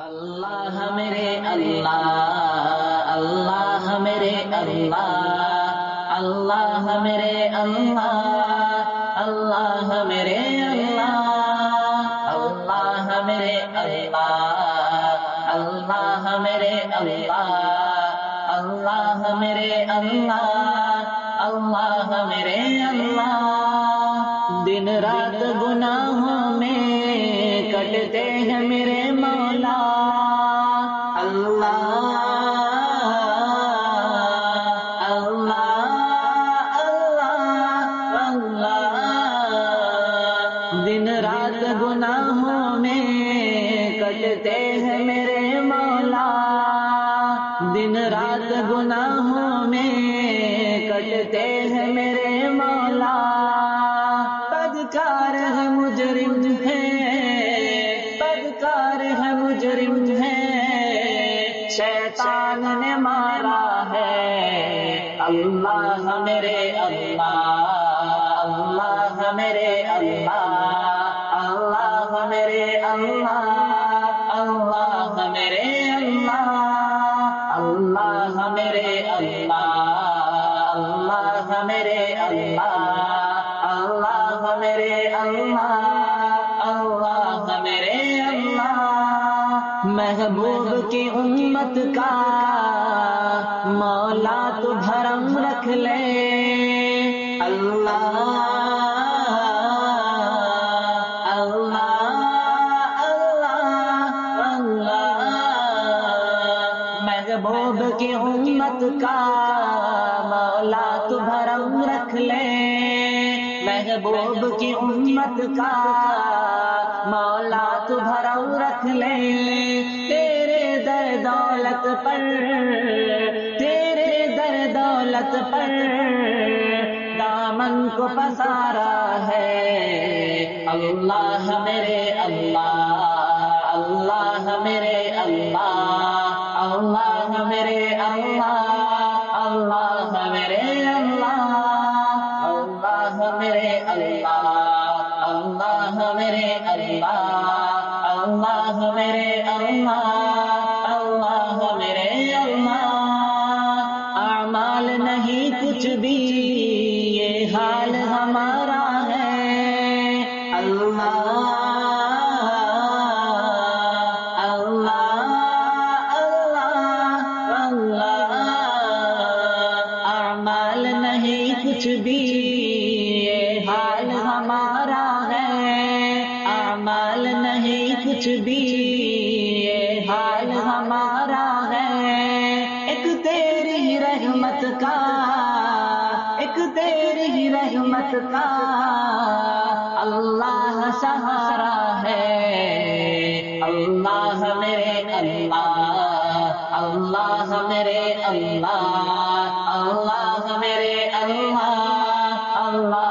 اللہ میرے اللہ، اللہ میرے اللہ، اللہ میرے اللہ، اللہ میرے اللہ، اللہ میرے اللہ، اللہ میرے اللہ، اللہ میرے اللہ، اللہ میرے اللہ۔ دن رات گناہوں میں کٹتے ہیں میرے مولا، اللہ اللہ اللہ اللہ۔ دن رات گناہوں میں کٹتے ہیں میرے مولا، دن رات گناہوں میں کٹتے ہیں میرے مولا۔ بدکار ہے مجرم ہے، بدکار ہے مجرم ہے، شیطان نے مارا ہے۔ اللہ میرے اللہ، اللہ میرے اللہ، اللہ میرے اللہ، اللہ میرے اللہ، اللہ میرے اللہ، اللہ میرے اللہ، اللہ میرے اللہ، اللہ میرے اللہ۔ محبوب کی امت کا مولا تو بھرم رکھ لے، اللہ اللہ اللہ اللہ۔ محبوب کی امت کا مولا تو بھرم رکھ لے، محبوب کی امت کا مولا تو بھرم رکھ لے۔ تیرے در دولت پر، تیرے در دولت پر دامن کو پسارا ہے۔ اللہ میرے اللہ، اللہ میرے اللہ، اللہ میرے اللہ، اللہ میرے اللہ، اللہ میرے اللہ، اللہ میرے اللہ، اللہ میرے اللہ، اللہ میرے اللہ۔ اعمال نہیں کچھ بھی یہ حال ہمارا ہے، اللہ اللہ اللہ اللہ۔ اعمال نہیں کچھ بھی یہ حال ہمارا ہے، اعمال نہیں کچھ بھی یہ حال ہمارا ہے۔ ایک تیری رحمت کا، ایک تیری رحمت کا اللہ سہارا ہے۔ اللہ میرے اللہ، اللہ میرے اللہ، اللہ میرے اللہ، اللہ